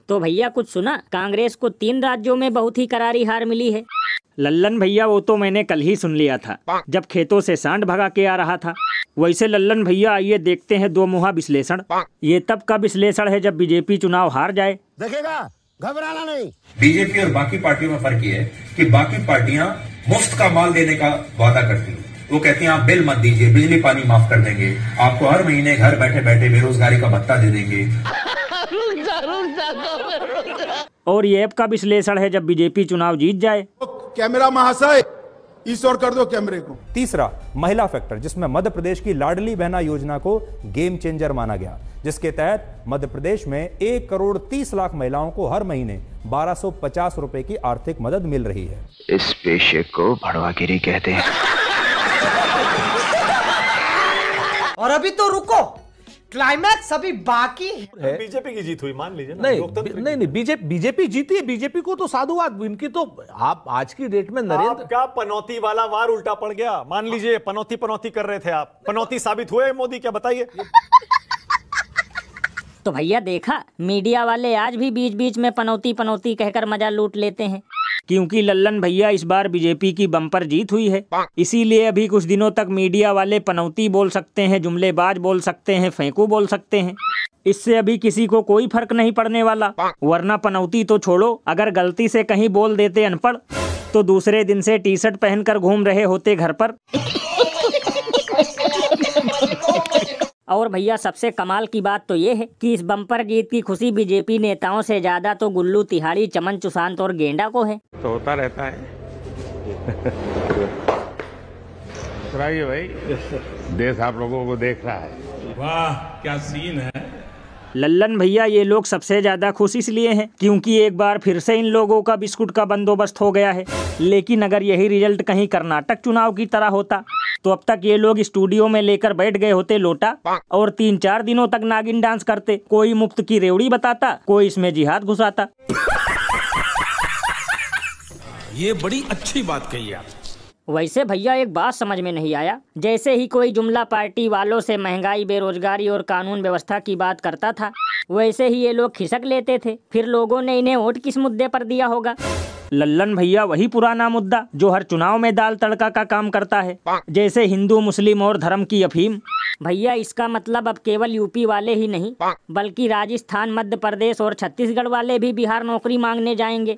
तो भैया कुछ सुना, कांग्रेस को 3 राज्यों में बहुत ही करारी हार मिली है। लल्लन भैया वो तो मैंने कल ही सुन लिया था, जब खेतों से सांड भगा के आ रहा था। वैसे लल्लन भैया आइए देखते हैं दो मुहा विश्लेषण। ये तब का विश्लेषण है जब बीजेपी चुनाव हार जाए। देखेगा, घबराना नहीं। बीजेपी और बाकी पार्टियों में फर्क ये है कि बाकी पार्टियां मुफ्त का माल देने का वादा करती हैं। वो कहती हैं आप बिल मत दीजिए, बिजली पानी माफ कर देंगे, आपको हर महीने घर बैठे बैठे बेरोजगारी का भत्ता दे देंगे। और ये ऐप का विश्लेषण है जब बीजेपी चुनाव जीत जाए। कैमरा महाशय इस ओर कर दो कैमरे को। तीसरा, महिला फैक्टर, जिसमें मध्य प्रदेश की लाडली बहना योजना को गेम चेंजर माना गया, जिसके तहत मध्य प्रदेश में 1,30,00,000 महिलाओं को हर महीने 1,250 रुपए की आर्थिक मदद मिल रही है। इस पेशे को भड़वागिरी कहते हैं। और अभी तो रुको, क्लाइमैक्स अभी बाकी है। बीजेपी की जीत हुई मान लीजिए ना। नहीं, बीजेपी जीती है। बीजेपी को तो साधुवाद, इनकी तो आप आज की डेट में नरेंद्र क्या पनौती वाला वार उल्टा पड़ गया। मान लीजिए पनौती कर रहे थे आप, पनौती साबित हुए मोदी, क्या बताइए। तो भैया देखा, मीडिया वाले आज भी बीच बीच में पनौती कहकर मजा लूट लेते हैं। क्योंकि लल्लन भैया इस बार बीजेपी की बम्पर जीत हुई है, इसीलिए अभी कुछ दिनों तक मीडिया वाले पनौती बोल सकते हैं, जुमलेबाज बोल सकते हैं, फेंकू बोल सकते हैं। इससे अभी किसी को कोई फर्क नहीं पड़ने वाला। वरना पनौती तो छोड़ो, अगर गलती से कहीं बोल देते अनपढ़ तो दूसरे दिन से टी शर्ट पहनकर घूम रहे होते घर पर। और भैया सबसे कमाल की बात तो ये है कि इस बम्पर जीत की खुशी बीजेपी नेताओं से ज्यादा तो गुल्लू तिहाड़ी, चमन चुसांत और गेंडा को है। तो होता रहता है। सुनाइए भाई, देश आप लोगों को देख रहा है। वाह क्या सीन है। लल्लन भैया ये लोग सबसे ज्यादा खुश इसलिए हैं क्योंकि एक बार फिर से इन लोगों का बिस्कुट का बंदोबस्त हो गया है। लेकिन अगर यही रिजल्ट कहीं कर्नाटक चुनाव की तरह होता तो अब तक ये लोग स्टूडियो में लेकर बैठ गए होते लोटा और 3-4 दिनों तक नागिन डांस करते। कोई मुफ्त की रेवड़ी बताता, कोई इसमें जिहाद घुसाता। ये बड़ी अच्छी बात कही आप। वैसे भैया एक बात समझ में नहीं आया, जैसे ही कोई जुमला पार्टी वालों से महंगाई, बेरोजगारी और कानून व्यवस्था की बात करता था, वैसे ही ये लोग खिसक लेते थे। फिर लोगों ने इन्हें वोट किस मुद्दे पर दिया होगा? लल्लन भैया वही पुराना मुद्दा जो हर चुनाव में दाल तड़का का काम करता है, जैसे हिंदू, मुस्लिम और धर्म की अफीम। भैया इसका मतलब अब केवल यूपी वाले ही नहीं, बल्कि राजस्थान, मध्य प्रदेश और छत्तीसगढ़ वाले भी बिहार नौकरी मांगने जाएंगे।